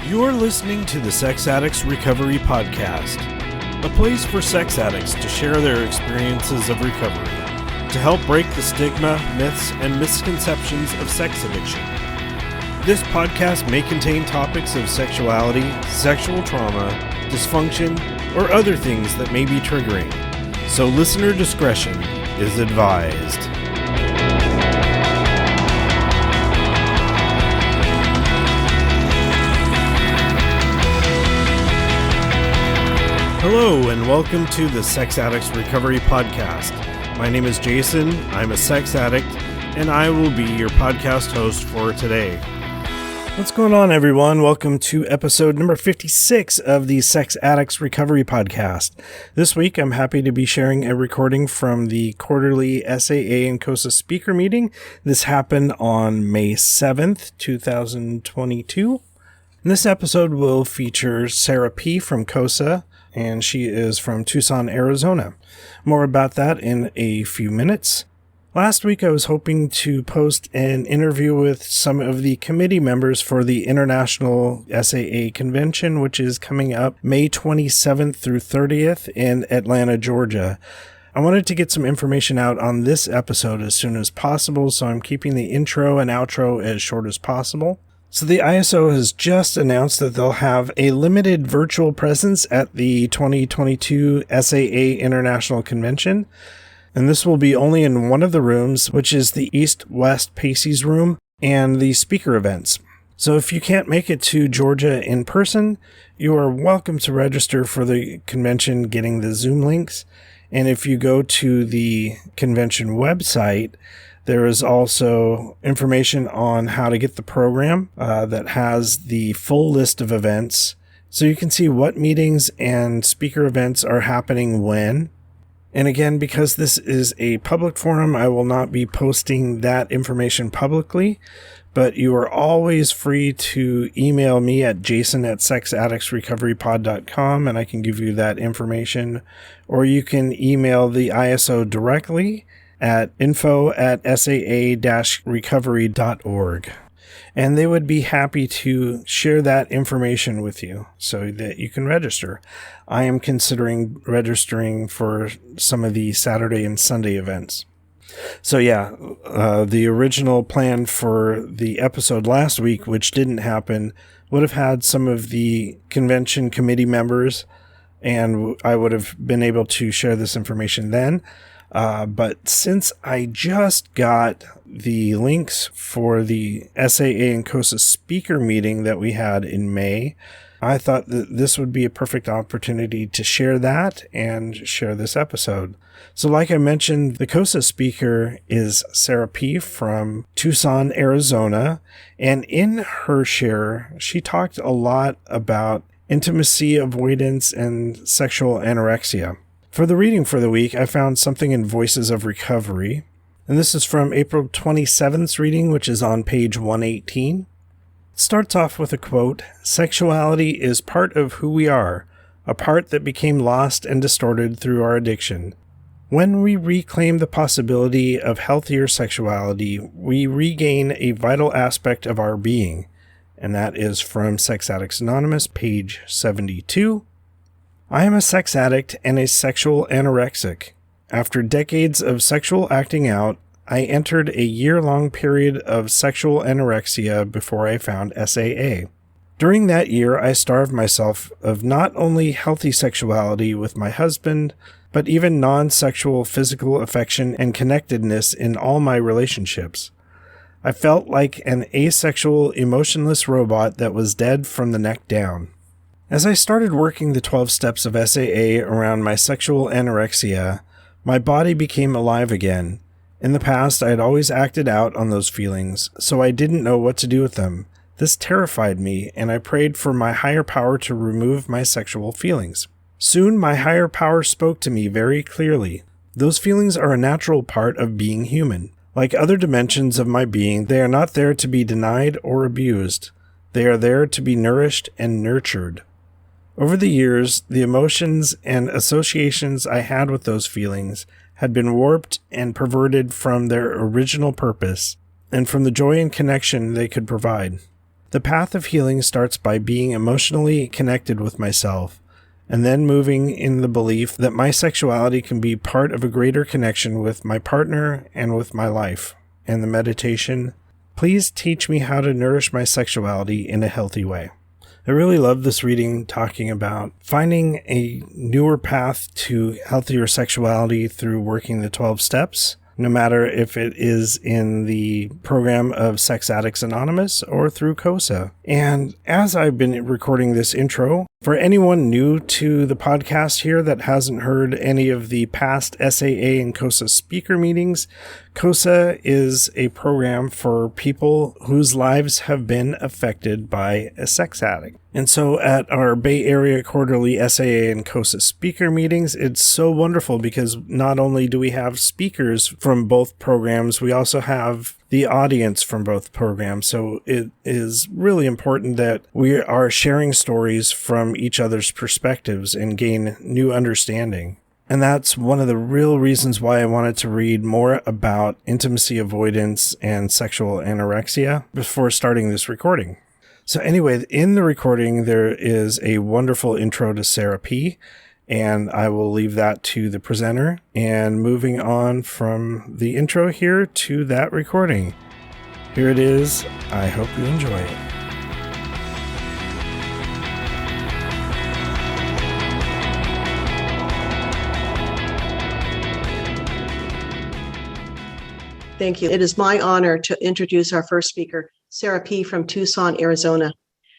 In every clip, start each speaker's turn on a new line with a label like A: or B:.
A: You're listening to the Sex Addicts Recovery Podcast, a place for sex addicts to share their experiences of recovery, to help break the stigma, myths, and misconceptions of sex addiction. This podcast may contain topics of sexuality, sexual trauma, dysfunction, or other things that may be triggering, so listener discretion is advised. Hello, and welcome to the Sex Addicts Recovery Podcast. My name is Jason, I'm a sex addict, and I will be your podcast host for today. What's going on, everyone? Welcome to episode number 56 of the Sex Addicts Recovery Podcast. This week, I'm happy to be sharing a recording from the quarterly SAA and COSA Speaker meeting. This happened on May 7th, 2022. And this episode will feature Sara P from COSA, and she is from Tucson, Arizona. More about that in a few minutes. Last week, I was hoping to post an interview with some of the committee members for the International SAA Convention, which is coming up May 27th through 30th in Atlanta, Georgia. I wanted to get some information out on this episode as soon as possible, so I'm keeping the intro and outro as short as possible. So the ISO has just announced that they'll have a limited virtual presence at the 2022 SAA International Convention. And this will be only in one of the rooms, which is the East-West Pacey's room and the speaker events. So if you can't make it to Georgia in person, you are welcome to register for the convention getting the Zoom links. And if you go to the convention website, there is also information on how to get the program that has the full list of events. So you can see what meetings and speaker events are happening when. And again, because this is a public forum, I will not be posting that information publicly, but you are always free to email me at jason@sexaddictsrecoverypod.com, and I can give you that information. Or you can email the ISO directly at info@saa-recovery.org. And they would be happy to share that information with you so that you can register. I am considering registering for some of the Saturday and Sunday events. So the original plan for the episode last week, which didn't happen, would have had some of the convention committee members, and I would have been able to share this information then. But since I just got the links for the SAA and COSA speaker meeting that we had in May, I thought that this would be a perfect opportunity to share that and share this episode. So like I mentioned, the COSA speaker is Sara P from Tucson, Arizona. And in her share, she talked a lot about intimacy avoidance and sexual anorexia. For the reading for the week, I found something in Voices of Recovery, and this is from April 27th's reading, which is on page 118. It starts off with a quote, "Sexuality is part of who we are, a part that became lost and distorted through our addiction. When we reclaim the possibility of healthier sexuality, we regain a vital aspect of our being." And that is from Sex Addicts Anonymous, page 72. "I am a sex addict and a sexual anorexic. After decades of sexual acting out, I entered a year-long period of sexual anorexia before I found SAA. During that year, I starved myself of not only healthy sexuality with my husband, but even non-sexual physical affection and connectedness in all my relationships. I felt like an asexual, emotionless robot that was dead from the neck down. As I started working the 12 steps of SAA around my sexual anorexia, my body became alive again. In the past, I had always acted out on those feelings, so I didn't know what to do with them. This terrified me, and I prayed for my higher power to remove my sexual feelings. Soon, my higher power spoke to me very clearly. Those feelings are a natural part of being human. Like other dimensions of my being, they are not there to be denied or abused. They are there to be nourished and nurtured. Over the years, the emotions and associations I had with those feelings had been warped and perverted from their original purpose and from the joy and connection they could provide. The path of healing starts by being emotionally connected with myself, and then moving in the belief that my sexuality can be part of a greater connection with my partner and with my life. And the meditation, please teach me how to nourish my sexuality in a healthy way. I really love this reading, talking about finding a newer path to healthier sexuality through working the 12 steps, no matter if it is in the program of Sex Addicts Anonymous or through COSA. And as I've been recording this intro, for anyone new to the podcast here that hasn't heard any of the past SAA and COSA speaker meetings, COSA is a program for people whose lives have been affected by a sex addict. And so at our Bay Area Quarterly SAA and COSA speaker meetings, it's so wonderful because not only do we have speakers from both programs, we also have the audience from both programs. So it is really important that we are sharing stories from each other's perspectives and gain new understanding. And that's one of the real reasons why I wanted to read more about intimacy avoidance and sexual anorexia before starting this recording. So anyway, in the recording, there is a wonderful intro to Sara P, and I will leave that to the presenter. And moving on from the intro here to that recording. Here it is. I hope you enjoy it.
B: Thank you. It is my honor to introduce our first speaker, Sara P. from Tucson, Arizona.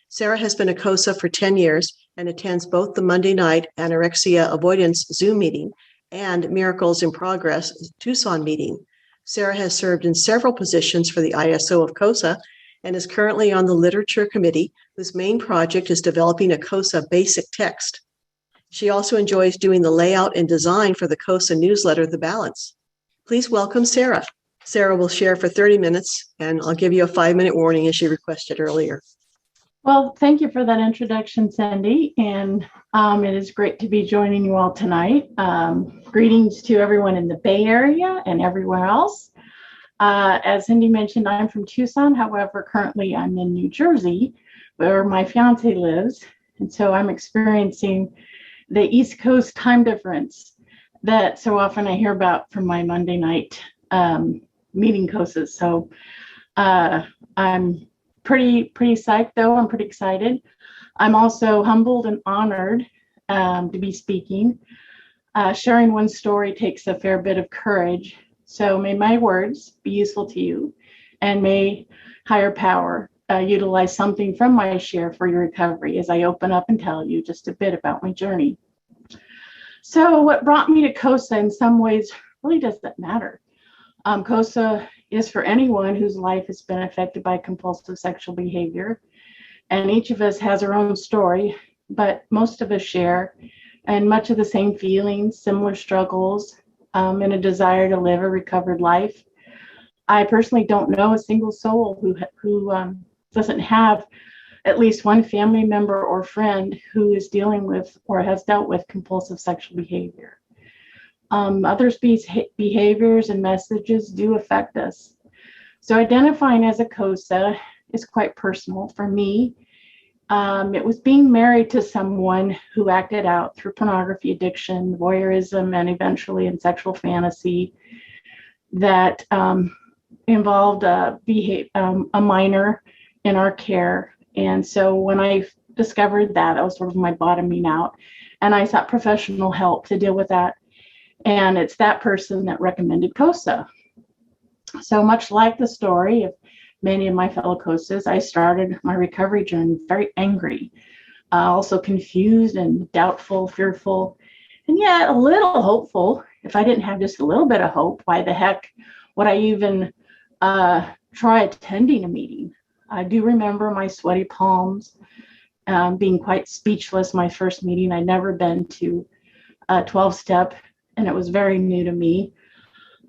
B: Sara has been a COSA for 10 years and attends both the Monday night Anorexia Avoidance Zoom meeting and Miracles in Progress Tucson meeting. Sara has served in several positions for the ISO of COSA and is currently on the Literature Committee, whose main project is developing a COSA basic text. She also enjoys doing the layout and design for the COSA newsletter, The Balance. Please welcome Sara. Sara will share for 30 minutes, and I'll give you a 5-minute warning as she requested earlier.
C: Well, thank you for that introduction, Cindy, and it is great to be joining you all tonight. Greetings to everyone in the Bay Area and everywhere else. As Cindy mentioned, I'm from Tucson. However, currently I'm in New Jersey, where my fiance lives, and so I'm experiencing the East Coast time difference that so often I hear about from my Monday night meeting COSAs. So I'm pretty psyched, though. I'm pretty excited. I'm also humbled and honored to be speaking. Sharing one story takes a fair bit of courage. So may my words be useful to you, and may higher power utilize something from my share for your recovery as I open up and tell you just a bit about my journey. So what brought me to COSA in some ways really doesn't matter. COSA is for anyone whose life has been affected by compulsive sexual behavior. And each of us has our own story, but most of us share and much of the same feelings, similar struggles, and a desire to live a recovered life. I personally don't know a single soul who doesn't have at least one family member or friend who is dealing with or has dealt with compulsive sexual behavior. Others' behaviors and messages do affect us. So identifying as a COSA is quite personal for me. It was being married to someone who acted out through pornography addiction, voyeurism, and eventually in sexual fantasy that involved a minor in our care. And so when I discovered that was sort of my bottoming out, and I sought professional help to deal with that. And it's that person that recommended COSA. So much like the story of many of my fellow COSAs, I started my recovery journey very angry, also confused and doubtful, fearful, and yet a little hopeful. If I didn't have just a little bit of hope, why the heck would I even try attending a meeting? I do remember my sweaty palms, being quite speechless my first meeting. I'd never been to a 12-step, and it was very new to me.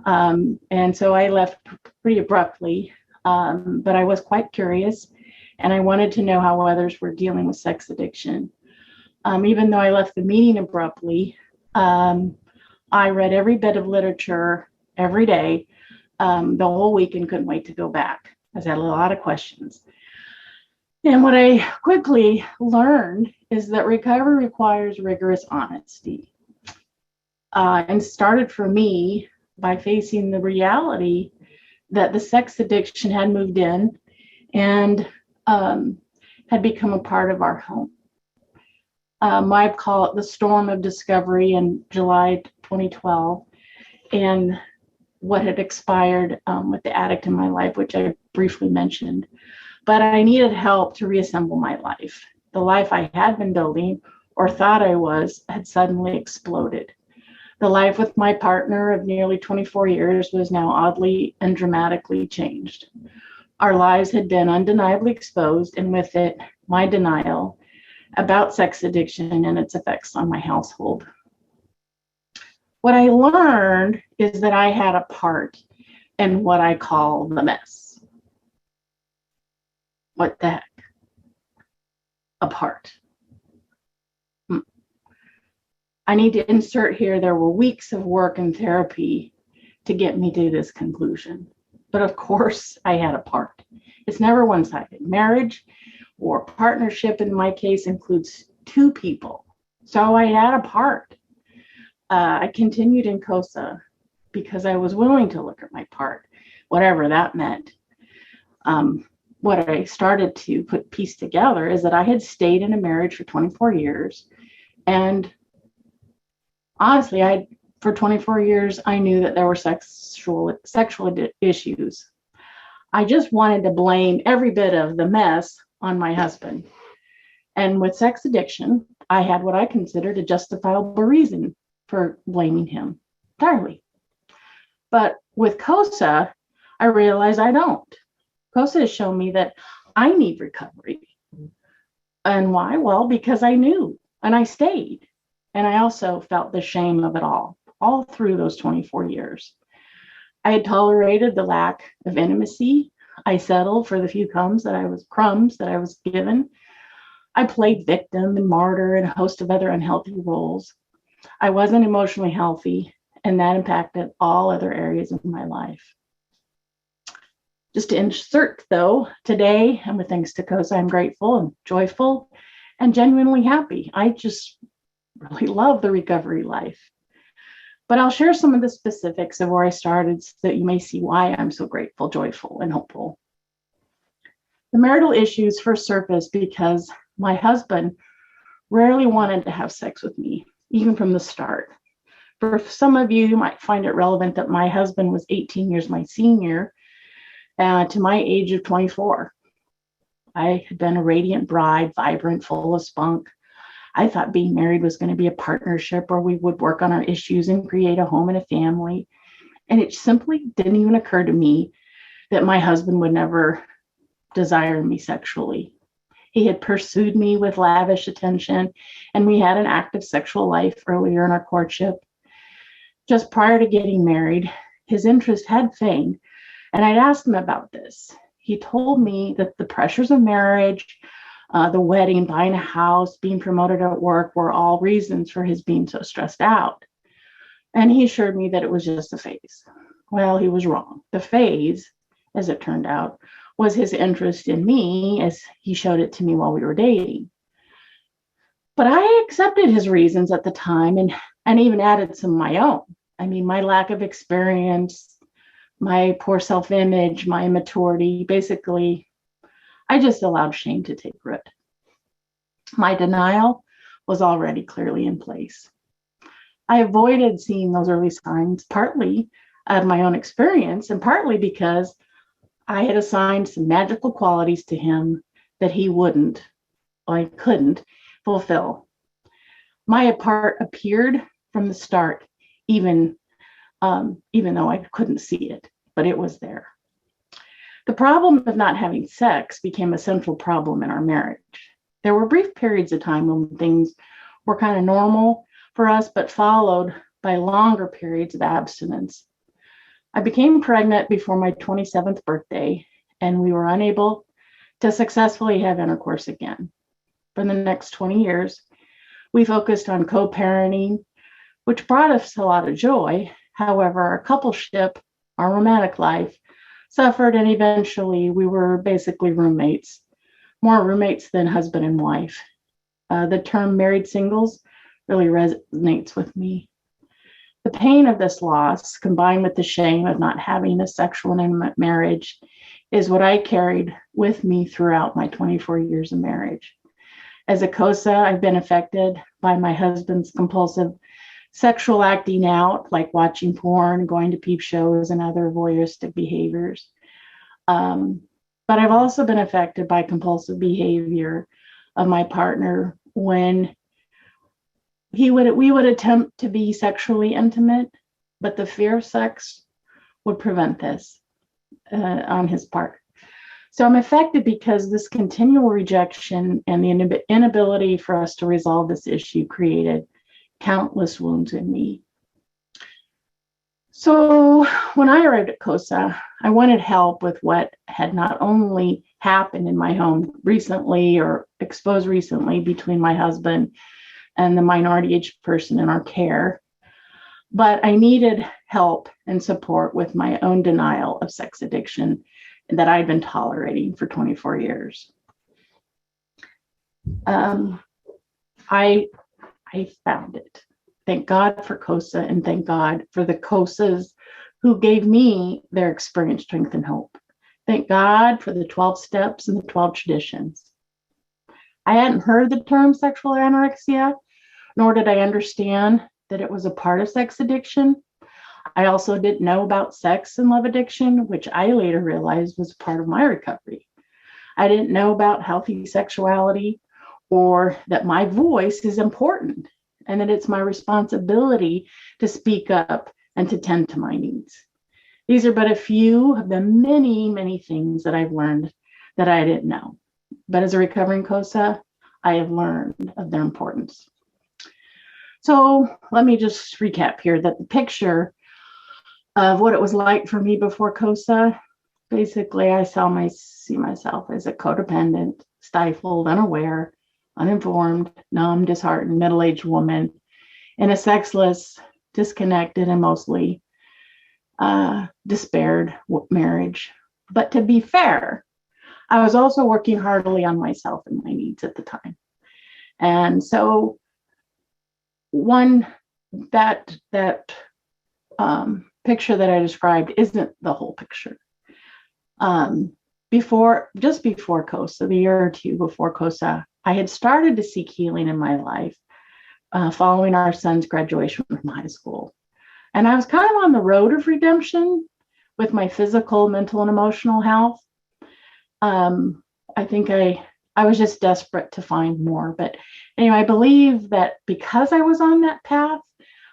C: And so I left pretty abruptly, but I was quite curious, and I wanted to know how others were dealing with sex addiction. Even though I left the meeting abruptly, I read every bit of literature every day, the whole week, and couldn't wait to go back, because I had a lot of questions. And what I quickly learned is that recovery requires rigorous honesty. And started for me by facing the reality that the sex addiction had moved in and had become a part of our home. I call it the storm of discovery in July 2012, and what had expired with the addict in my life, which I briefly mentioned. But I needed help to reassemble my life. The life I had been building or thought I was had suddenly exploded. The life with my partner of nearly 24 years was now oddly and dramatically changed. Our lives had been undeniably exposed, and with it, my denial about sex addiction and its effects on my household. What I learned is that I had a part in what I call the mess. What the heck? A part. I need to insert here, there were weeks of work and therapy to get me to this conclusion. But of course, I had a part. It's never one-sided. Marriage or partnership, in my case, includes two people. So I had a part. I continued in COSA because I was willing to look at my part, whatever that meant. What I started to put piece together is that I had stayed in a marriage for 24 years. And honestly, for 24 years, I knew that there were sexual issues. I just wanted to blame every bit of the mess on my husband. And with sex addiction, I had what I considered a justifiable reason for blaming him entirely. But with COSA, I realized I don't. COSA has shown me that I need recovery. And why? Well, because I knew and I stayed. And I also felt the shame of it all through those 24 years. I had tolerated the lack of intimacy. I settled for the few crumbs that I was given. I played victim and martyr and a host of other unhealthy roles. I wasn't emotionally healthy, and that impacted all other areas of my life. Just to insert, though, today, and with thanks to COSA, I'm grateful and joyful and genuinely happy. I just really love the recovery life. But I'll share some of the specifics of where I started so that you may see why I'm so grateful, joyful, and hopeful. The marital issues first surfaced because my husband rarely wanted to have sex with me, even from the start. For some of you might find it relevant that my husband was 18 years my senior to my age of 24. I had been a radiant bride, vibrant, full of spunk. I thought being married was going to be a partnership where we would work on our issues and create a home and a family. And it simply didn't even occur to me that my husband would never desire me sexually. He had pursued me with lavish attention, and we had an active sexual life earlier in our courtship. Just prior to getting married, his interest had waned, and I'd asked him about this. He told me that the pressures of marriage, the wedding, buying a house, being promoted at work were all reasons for his being so stressed out. And he assured me that it was just a phase. Well, he was wrong. The phase, as it turned out, was his interest in me as he showed it to me while we were dating. But I accepted his reasons at the time and even added some of my own. I mean, my lack of experience, my poor self-image, my immaturity, basically, I just allowed shame to take root. My denial was already clearly in place. I avoided seeing those early signs, partly out of my own experience and partly because I had assigned some magical qualities to him that he couldn't fulfill. My part appeared from the start, even though I couldn't see it, but it was there. The problem of not having sex became a central problem in our marriage. There were brief periods of time when things were kind of normal for us, but followed by longer periods of abstinence. I became pregnant before my 27th birthday, and we were unable to successfully have intercourse again. For the next 20 years, we focused on co-parenting, which brought us a lot of joy. However, our coupleship, our romantic life, suffered, and eventually we were basically roommates more roommates than husband and wife. The term married singles really resonates with me. The pain of this loss, combined with the shame of not having a sexual and intimate marriage, is what I carried with me throughout my 24 years of marriage. As a COSA, I've been affected by my husband's compulsive sexual acting out, like watching porn, going to peep shows, and other voyeuristic behaviors. But I've also been affected by compulsive behavior of my partner when we would attempt to be sexually intimate, but the fear of sex would prevent this on his part. So I'm affected because this continual rejection and the inability for us to resolve this issue created countless wounds in me. So when I arrived at COSA, I wanted help with what had not only happened in my home recently or exposed recently between my husband and the minority age person in our care, but I needed help and support with my own denial of sex addiction that I'd been tolerating for 24 years. I found it. Thank God for COSA, and thank God for the COSAs who gave me their experience, strength, and hope. Thank God for the 12 steps and the 12 traditions. I hadn't heard the term sexual anorexia, nor did I understand that it was a part of sex addiction. I also didn't know about sex and love addiction, which I later realized was part of my recovery. I didn't know about healthy sexuality or that my voice is important and that it's my responsibility to speak up and to tend to my needs. These are but a few of the many, many things that I've learned that I didn't know. But as a recovering COSA, I have learned of their importance. So let me just recap here that the picture of what it was like for me before COSA, basically I see myself as a codependent, stifled, unaware, uninformed, numb, disheartened, middle-aged woman in a sexless, disconnected, and mostly despaired marriage. But to be fair, I was also working heartily on myself and my needs at the time. And so that picture that I described isn't the whole picture. Just before COSA, the year or two before COSA, I had started to seek healing in my life following our son's graduation from high school. And I was kind of on the road of redemption with my physical, mental, and emotional health. I think I was just desperate to find more. But anyway, I believe that because I was on that path,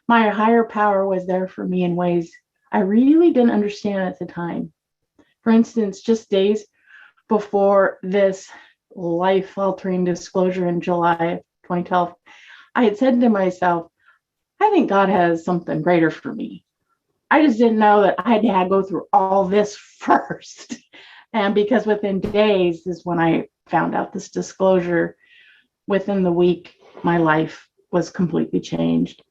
C: my higher power was there for me in ways I really didn't understand at the time. For instance, just days before this life-altering disclosure in July of 2012, I had said to myself, I think God has something greater for me. I just didn't know that I had to go through all this first. And because within days is when I found out this disclosure, within the week, my life was completely changed.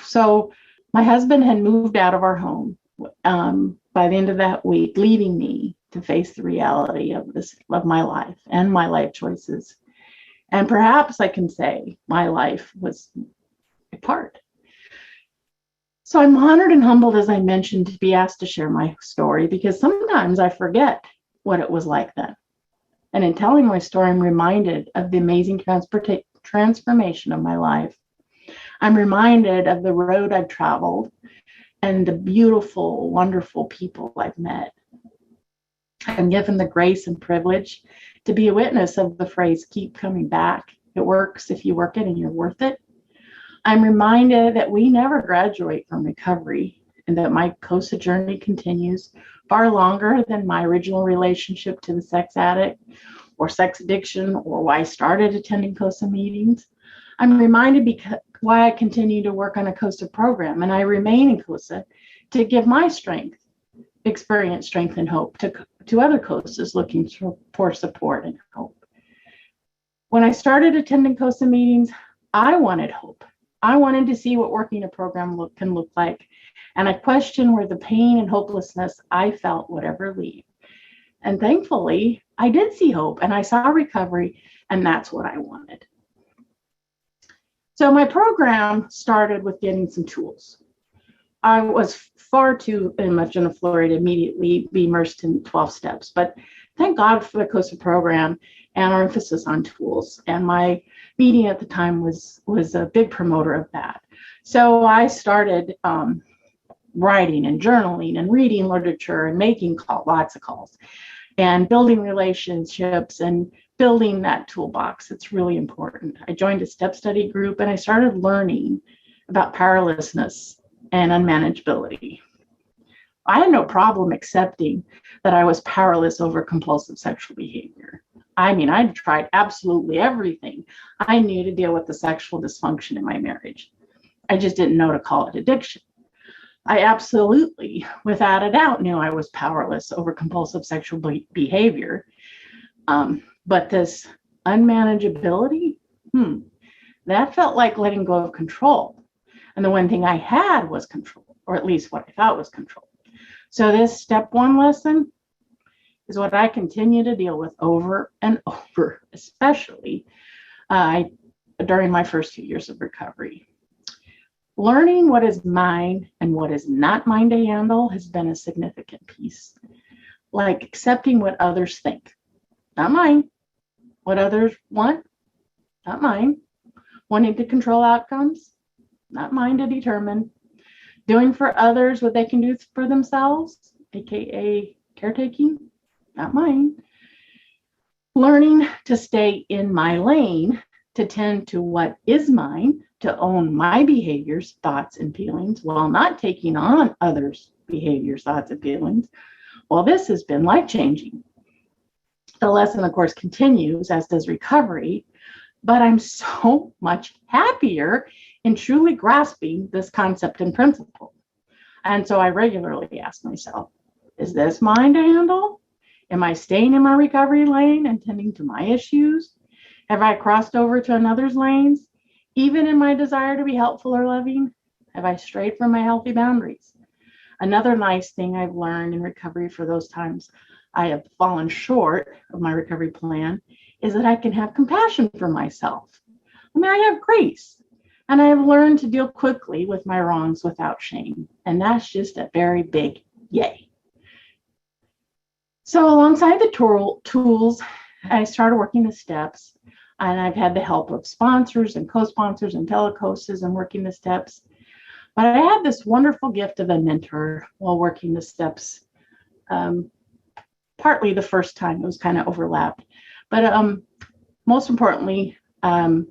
C: So my husband had moved out of our home by the end of that week, leaving me to face the reality of my life and my life choices. And perhaps I can say my life was apart. So I'm honored and humbled, as I mentioned, to be asked to share my story, because sometimes I forget what it was like then. And in telling my story, I'm reminded of the amazing transformation of my life. I'm reminded of the road I've traveled and the beautiful, wonderful people I've met. I'm given the grace and privilege to be a witness of the phrase, keep coming back. It works if you work it and you're worth it. I'm reminded that we never graduate from recovery and that my COSA journey continues far longer than my original relationship to the sex addict or sex addiction or why I started attending COSA meetings. I'm reminded why I continue to work on a COSA program and I remain in COSA to give my experience, strength, and hope to other COSAs looking for support and hope. When I started attending COSA meetings, I wanted hope. I wanted to see what working a program can look like. And I questioned where the pain and hopelessness I felt would ever lead. And thankfully, I did see hope and I saw recovery, and that's what I wanted. So my program started with getting some tools. I was far too much in a flurry to immediately be immersed in 12 steps, but thank God for the COSA program and our emphasis on tools. And my meeting at the time was a big promoter of that. So I started writing and journaling and reading literature and making lots of calls and building relationships and building that toolbox. It's really important. I joined a step study group and I started learning about powerlessness and unmanageability. I had no problem accepting that I was powerless over compulsive sexual behavior. I mean, I tried absolutely everything I knew to deal with the sexual dysfunction in my marriage. I just didn't know to call it addiction. I absolutely, without a doubt, knew I was powerless over compulsive sexual behavior. But this unmanageability, that felt like letting go of control. And the one thing I had was control, or at least what I thought was control. So this step one lesson is what I continue to deal with over and over, especially during my first 2 years of recovery. Learning what is mine and what is not mine to handle has been a significant piece. Like accepting what others think, not mine. What others want, not mine. Wanting to control outcomes, not mine to determine. Doing for others what they can do for themselves, aka caretaking, not mine. Learning to stay in my lane, to tend to what is mine, to own my behaviors, thoughts, and feelings while not taking on others' behaviors, thoughts, and feelings. Well, this has been life-changing. The lesson, of course, continues, as does recovery, but I'm so much happier in truly grasping this concept and principle. And so I regularly ask myself, is this mine to handle? Am I staying in my recovery lane and tending to my issues? Have I crossed over to another's lanes, even in my desire to be helpful or loving? Have I strayed from my healthy boundaries? Another nice thing I've learned in recovery for those times I have fallen short of my recovery plan is that I can have compassion for myself. I mean, I have grace, and I have learned to deal quickly with my wrongs without shame. And that's just a very big yay. So alongside the tools, I started working the steps, and I've had the help of sponsors and co-sponsors and telecoses and working the steps. But I had this wonderful gift of a mentor while working the steps. Partly the first time it was kind of overlapped, but most importantly,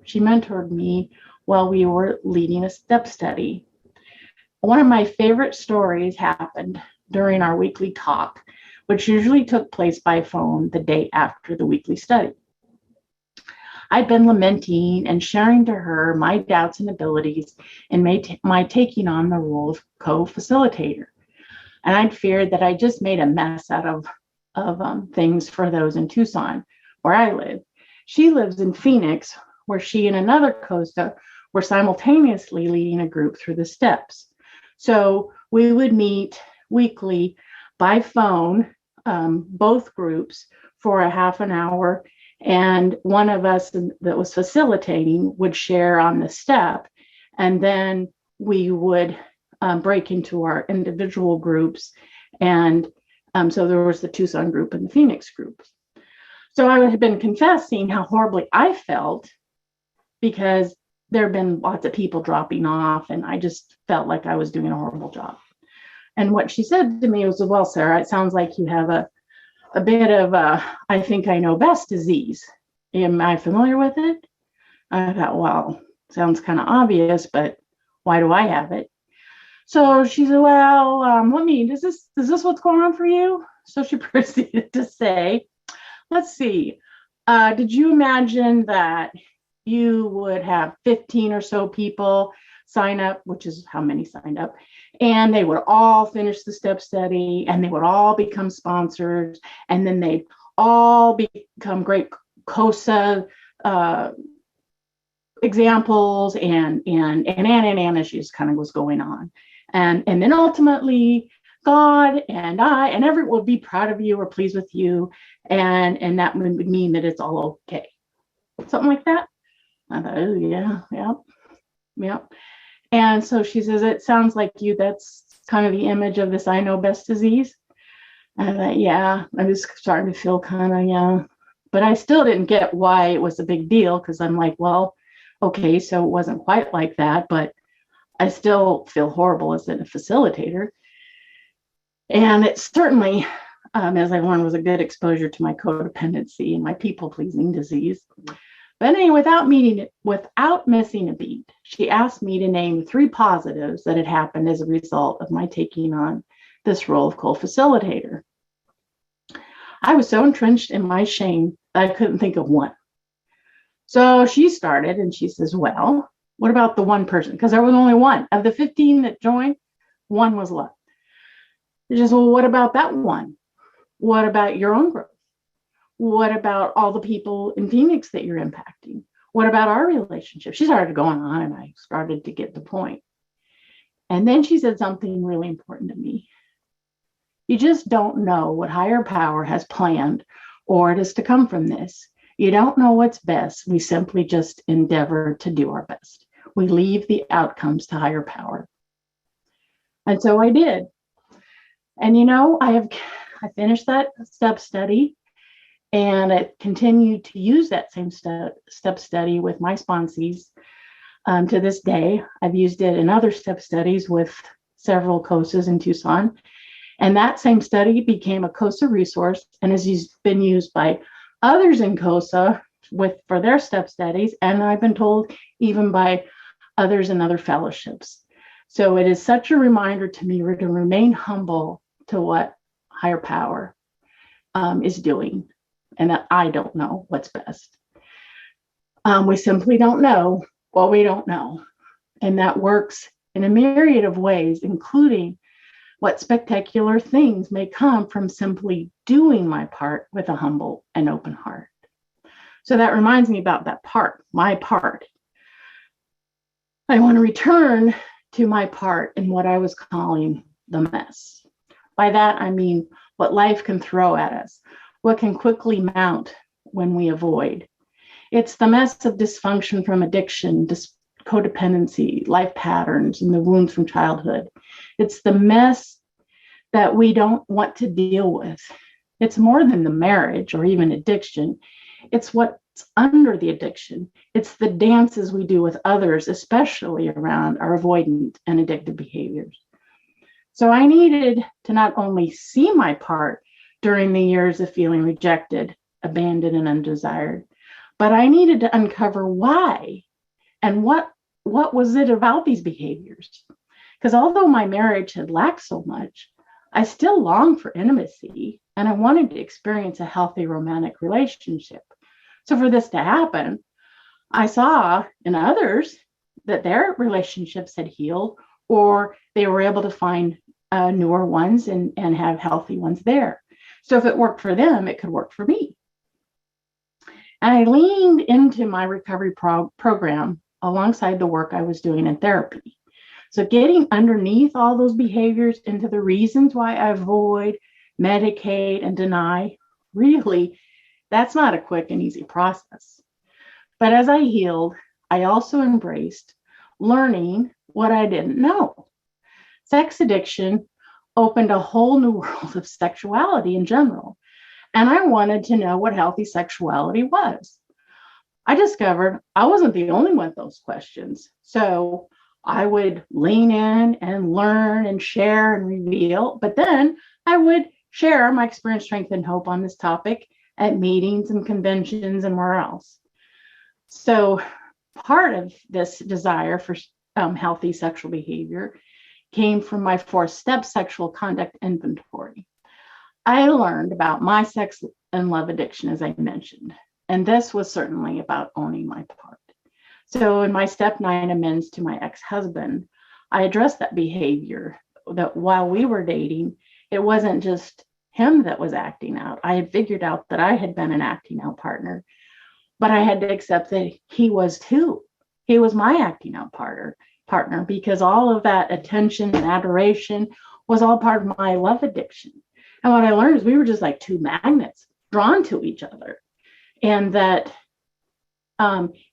C: she mentored me while we were leading a step study. One of my favorite stories happened during our weekly talk, which usually took place by phone the day after the weekly study. I'd been lamenting and sharing to her my doubts and abilities in my taking on the role of co-facilitator. And I'd feared that I just made a mess out of things for those in Tucson, where I live. She lives in Phoenix, where she and another COSA were simultaneously leading a group through the steps. So we would meet weekly by phone, both groups, for a half an hour. And one of us that was facilitating would share on the step. And then we would break into our individual groups. And so there was the Tucson group and the Phoenix group. So I had been confessing how horribly I felt because there had been lots of people dropping off, and I just felt like I was doing a horrible job. And what she said to me was, well, Sarah, it sounds like you have a bit of I think I know best disease. Am I familiar with it? I thought, well, sounds kind of obvious, but why do I have it? So she said, well, is this what's going on for you? So she proceeded to say, let's see, did you imagine that you would have 15 or so people sign up, which is how many signed up, and they would all finish the step study and they would all become sponsors, and then they'd all become great COSA examples, and she just kind of was going on. And then ultimately God and I and everyone will be proud of you or pleased with you. And that would mean that it's all okay. Something like that. I thought, oh, yeah. And so she says, it sounds like you, that's kind of the image of this I know best disease. And I thought, yeah, I was starting to feel kind of, yeah. But I still didn't get why it was a big deal, because I'm like, well, okay, so it wasn't quite like that, but I still feel horrible as a facilitator. And it certainly, as I learned, was a good exposure to my codependency and my people-pleasing disease. But anyway, without missing a beat, she asked me to name 3 positives that had happened as a result of my taking on this role of co-facilitator. I was so entrenched in my shame that I couldn't think of one. So she started and she says, well, what about the one person? Because there was only one. Of the 15 that joined, one was left. She says, well, what about that one? What about your own growth? What about all the people in Phoenix that you're impacting? What about our relationship? She started going on and I started to get the point. And then she said something really important to me. You just don't know what higher power has planned or it is to come from this. You don't know what's best. We simply just endeavor to do our best. We leave the outcomes to higher power. And so I did. And I finished that step study, and I continued to use that same step study with my sponsees to this day. I've used it in other step studies with several COSAs in Tucson. And that same study became a COSA resource and has been used by others in COSA for their step studies. And I've been told even by others in other fellowships. So it is such a reminder to me to remain humble to what higher power is doing, and that I don't know what's best. We simply don't know what we don't know. And that works in a myriad of ways, including what spectacular things may come from simply doing my part with a humble and open heart. So that reminds me about that part, my part. I want to return to my part in what I was calling the mess. By that, I mean what life can throw at us, what can quickly mount when we avoid. It's the mess of dysfunction from addiction, codependency, life patterns, and the wounds from childhood. It's the mess that we don't want to deal with. It's more than the marriage or even addiction. It's what's under the addiction. It's the dances we do with others, especially around our avoidant and addictive behaviors. So I needed to not only see my part during the years of feeling rejected, abandoned, and undesired, but I needed to uncover why and what was it about these behaviors. Because although my marriage had lacked so much, I still longed for intimacy and I wanted to experience a healthy romantic relationship. So for this to happen, I saw in others that their relationships had healed, or they were able to find newer ones and have healthy ones there. So if it worked for them, it could work for me. And I leaned into my recovery program alongside the work I was doing in therapy. So getting underneath all those behaviors into the reasons why I avoid, medicate, and deny, really, that's not a quick and easy process. But as I healed, I also embraced learning what I didn't know. Sex addiction opened a whole new world of sexuality in general. And I wanted to know what healthy sexuality was. I discovered I wasn't the only one with those questions. So I would lean in and learn and share and reveal, but then I would share my experience, strength, and hope on this topic at meetings and conventions and where else. So part of this desire for healthy sexual behavior came from my 4-step sexual conduct inventory. I learned about my sex and love addiction, as I mentioned, and this was certainly about owning my part. So in my step 9 amends to my ex-husband, I addressed that behavior, that while we were dating, it wasn't just him that was acting out. I had figured out that I had been an acting out partner, but I had to accept that he was too. He was my acting out partner, because all of that attention and adoration was all part of my love addiction. And what I learned is we were just like two magnets drawn to each other. And that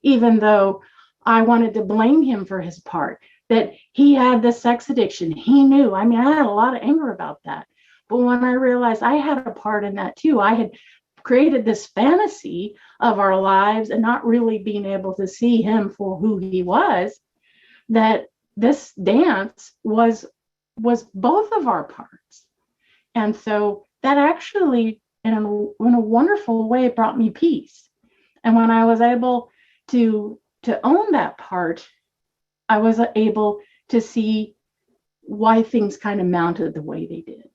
C: even though I wanted to blame him for his part, that he had this sex addiction, he knew. I mean, I had a lot of anger about that. But when I realized I had a part in that too, I had created this fantasy of our lives and not really being able to see him for who he was, that this dance was both of our parts. And so that actually, in a wonderful way, brought me peace. And when I was able to own that part, I was able to see why things kind of mounted the way they did.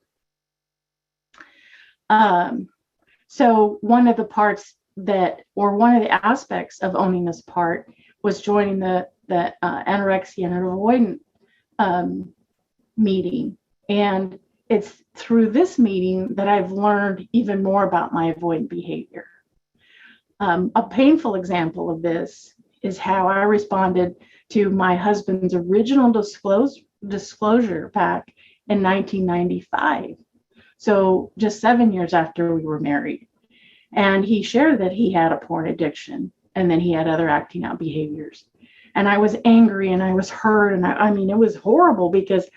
C: So one of the parts one of the aspects of owning this part was joining the anorexia and avoidant meeting. And it's through this meeting that I've learned even more about my avoidant behavior. A painful example of this is how I responded to my husband's original disclosure back in 1995. So just 7 years after we were married. And he shared that he had a porn addiction and then he had other acting out behaviors. And I was angry and I was hurt. And I mean, it was horrible because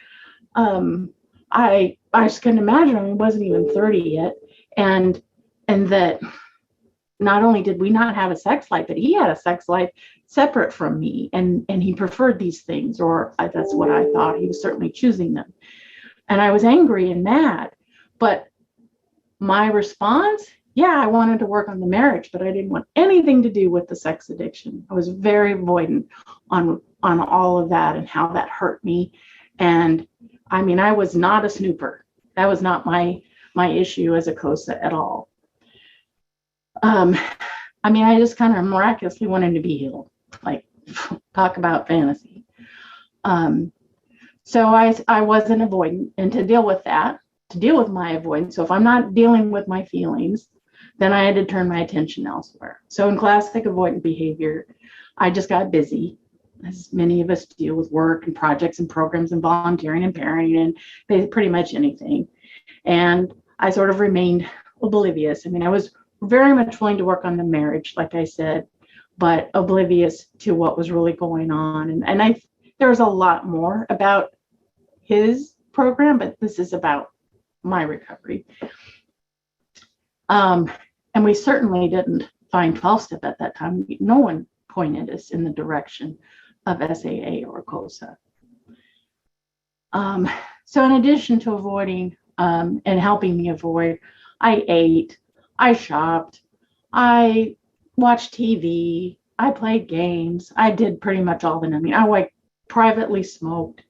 C: I just couldn't imagine. I mean, he wasn't even 30 yet. And that not only did we not have a sex life, but he had a sex life separate from me. And he preferred these things, or that's what I thought. He was certainly choosing them. And I was angry and mad. But my response, I wanted to work on the marriage, but I didn't want anything to do with the sex addiction. I was very avoidant on all of that and how that hurt me. And I mean, I was not a snooper. That was not my issue as a COSA at all. I mean, I just kind of miraculously wanted to be healed. Like, talk about fantasy. So I was an avoidant, and to deal with my avoidance. So if I'm not dealing with my feelings, then I had to turn my attention elsewhere. So in classic avoidant behavior, I just got busy, as many of us do, with work and projects and programs and volunteering and parenting and pretty much anything. And I sort of remained oblivious. I mean, I was very much willing to work on the marriage, like I said, but oblivious to what was really going on. And there was a lot more about his program, but this is about my recovery. And we certainly didn't find 12-step at that time. No one pointed us in the direction of SAA or COSA. So in addition to avoiding and helping me avoid, I ate, I shopped, I watched TV, I played games, I did pretty much all the numbing. I privately smoked.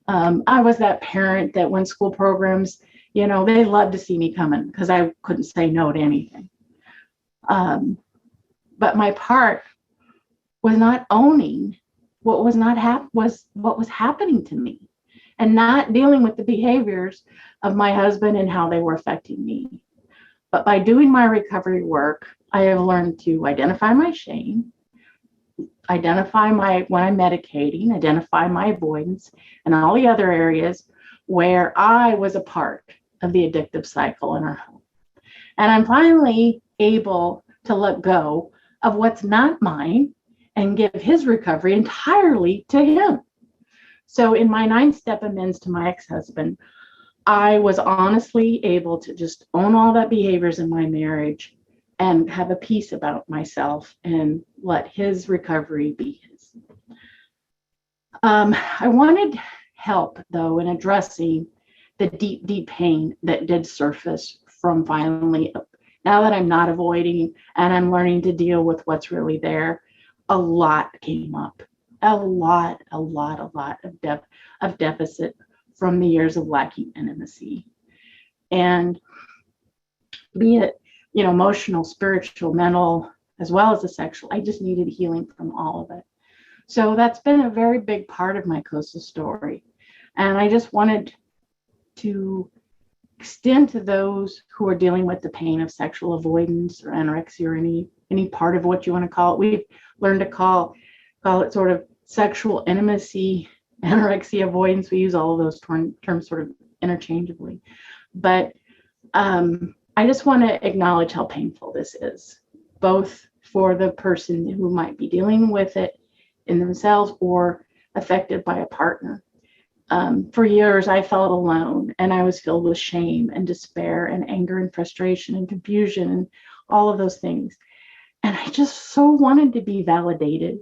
C: I was that parent that when school programs, they loved to see me coming because I couldn't say no to anything. But my part was not owning what was happening to me, and not dealing with the behaviors of my husband and how they were affecting me. But by doing my recovery work, I have learned to identify my shame, identify when I'm medicating, identify my avoidance, and all the other areas where I was a part of the addictive cycle in our home. And I'm finally able to let go of what's not mine and give his recovery entirely to him. So in my 9-step amends to my ex-husband, I was honestly able to just own all that behaviors in my marriage and have a peace about myself and let his recovery be his. I wanted help, though, in addressing the deep, deep pain that did surface from finally, now that I'm not avoiding and I'm learning to deal with what's really there, a lot came up, a lot of deficit from the years of lacking intimacy. And be it, emotional, spiritual, mental, as well as the sexual, I just needed healing from all of it. So that's been a very big part of my COSA story. And I just wanted to extend to those who are dealing with the pain of sexual avoidance or anorexia or any part of what you want to call it. We've learned to call it sort of sexual intimacy, anorexia avoidance. We use all of those terms sort of interchangeably. But I just want to acknowledge how painful this is, both for the person who might be dealing with it in themselves or affected by a partner. For years, I felt alone, and I was filled with shame and despair and anger and frustration and confusion and all of those things. And I just so wanted to be validated,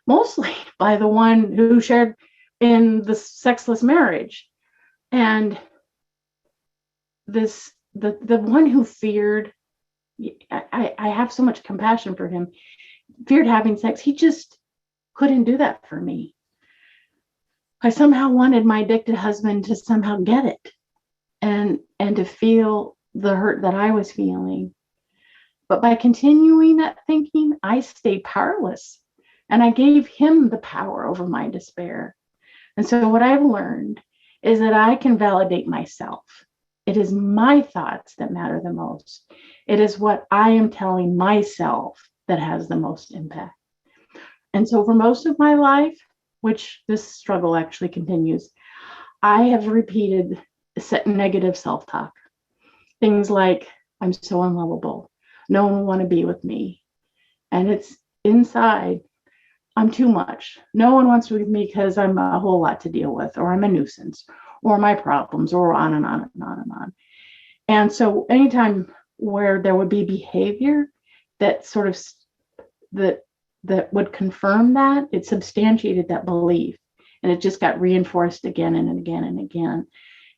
C: mostly by the one who shared in the sexless marriage. And the one who feared, I have so much compassion for him, feared having sex. He just couldn't do that for me. I somehow wanted my addicted husband to somehow get it and to feel the hurt that I was feeling. But by continuing that thinking, I stayed powerless, and I gave him the power over my despair. And so what I've learned is that I can validate myself. It is my thoughts that matter the most. It is what I am telling myself that has the most impact. And so for most of my life, which this struggle actually continues, I have repeated negative self-talk. Things like, I'm so unlovable. No one will want to be with me. And it's inside, I'm too much. No one wants to be with me because I'm a whole lot to deal with, or I'm a nuisance, or my problems, or on and on and on and on. And so anytime where there would be behavior that sort of that would confirm that, it substantiated that belief, and it just got reinforced again and again and again.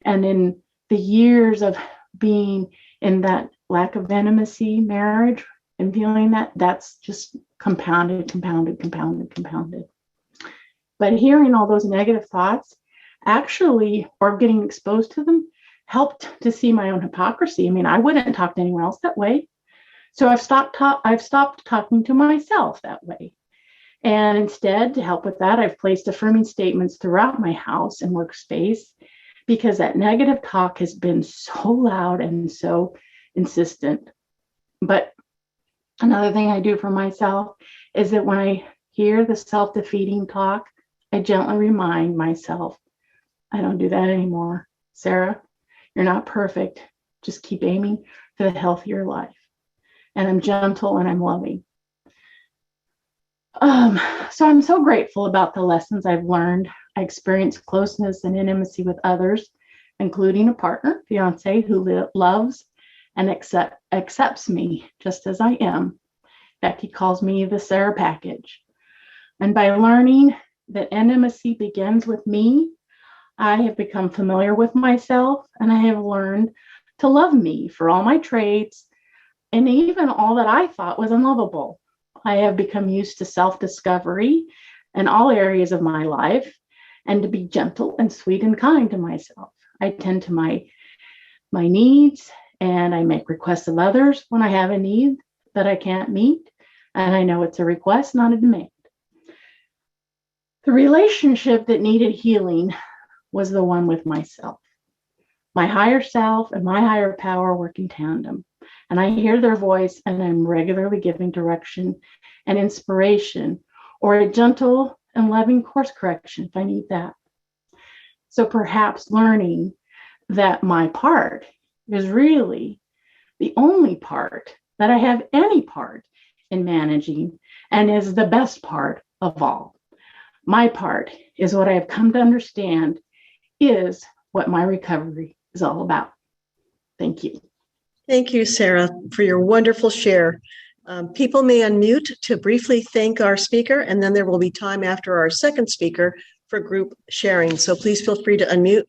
C: And in the years of being in that lack of intimacy marriage and feeling that, that's just compounded. But hearing all those negative thoughts actually, or getting exposed to them, helped to see my own hypocrisy. I mean, I wouldn't talk to anyone else that way. So I've stopped talking to myself that way. And instead, to help with that, I've placed affirming statements throughout my house and workspace, because that negative talk has been so loud and so insistent. But another thing I do for myself is that when I hear the self-defeating talk, I gently remind myself, I don't do that anymore. Sara, you're not perfect. Just keep aiming for the healthier life. And I'm gentle and I'm loving. So I'm so grateful about the lessons I've learned. I experienced closeness and intimacy with others, including a partner, fiance, who loves and accepts me just as I am. In fact, he calls me the Sara package. And by learning that intimacy begins with me, I have become familiar with myself, and I have learned to love me for all my traits, and even all that I thought was unlovable. I have become used to self-discovery in all areas of my life, and to be gentle and sweet and kind to myself. I tend to my needs, and I make requests of others when I have a need that I can't meet, and I know it's a request, not a demand. The relationship that needed healing was the one with myself. My higher self and my higher power work in tandem. And I hear their voice, and I'm regularly giving direction and inspiration, or a gentle and loving course correction if I need that. So perhaps learning that my part is really the only part that I have any part in managing, and is the best part of all. My part is what I have come to understand is what my recovery is all about. Thank you.
B: Thank you, Sara, for your wonderful share. People may unmute to briefly thank our speaker, and then there will be time after our second speaker for group sharing. So please feel free to unmute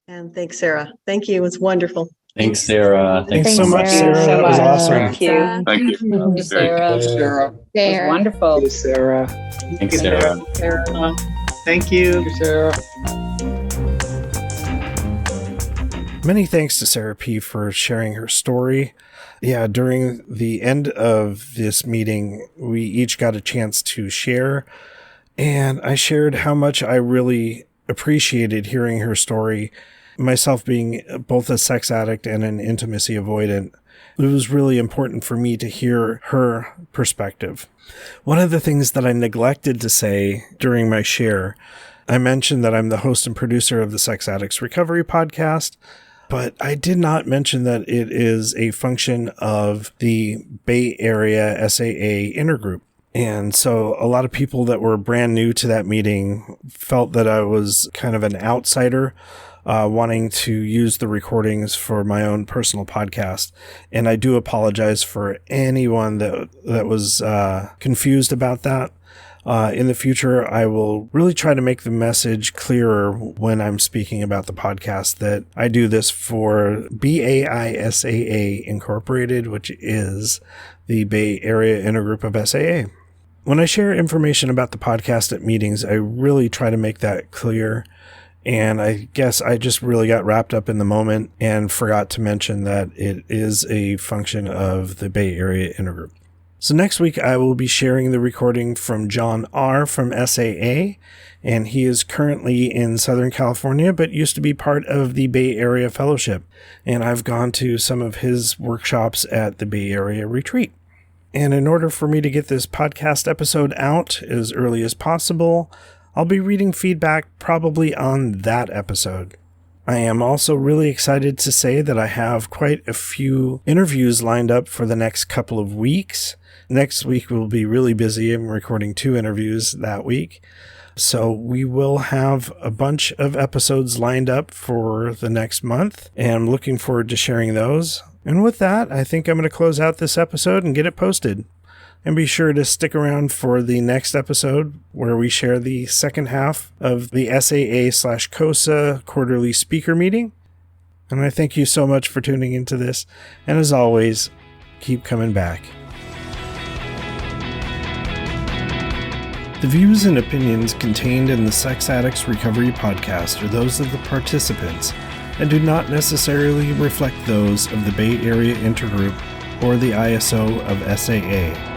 B: and thank Sara. Thank you. It's wonderful.
D: Thanks, Sara.
A: Thanks so much, Sara. That was awesome.
E: Thank you.
F: Thank you.
E: Sara.
F: Sara.
E: It was wonderful.
G: Thank you, Sara.
D: Thanks, Sara.
G: Thank you, Sara.
A: Many thanks to Sara P for sharing her story. Yeah, during the end of this meeting, we each got a chance to share, and I shared how much I really appreciated hearing her story. Myself being both a sex addict and an intimacy avoidant, it was really important for me to hear her perspective. One of the things that I neglected to say during my share I mentioned that I'm the host and producer of the Sex Addicts Recovery podcast, but I did not mention that it is a function of the Bay Area SAA intergroup. And so a lot of people that were brand new to that meeting felt that I was kind of an outsider, wanting to use the recordings for my own personal podcast. And I do apologize for anyone that was confused about that. In the future, I will really try to make the message clearer when I'm speaking about the podcast that I do this for BAI SAA Incorporated, which is the Bay Area Intergroup of SAA. When I share information about the podcast at meetings, I really try to make that clear. And I guess I just really got wrapped up in the moment and forgot to mention that it is a function of the Bay Area Intergroup. So next week, I will be sharing the recording from John R. from SAA, and he is currently in Southern California, but used to be part of the Bay Area Fellowship. And I've gone to some of his workshops at the Bay Area Retreat. And in order for me to get this podcast episode out as early as possible, I'll be reading feedback probably on that episode. I am also really excited to say that I have quite a few interviews lined up for the next couple of weeks. Next week will be really busy. I'm recording 2 interviews that week. So we will have a bunch of episodes lined up for the next month, and I'm looking forward to sharing those. And with that, I think I'm going to close out this episode and get it posted. And be sure to stick around for the next episode where we share the second half of the SAA/COSA Quarterly Speaker meeting. And I thank you so much for tuning into this. And as always, keep coming back. The views and opinions contained in the Sex Addicts Recovery podcast are those of the participants and do not necessarily reflect those of the Bay Area Intergroup or the ISO of SAA.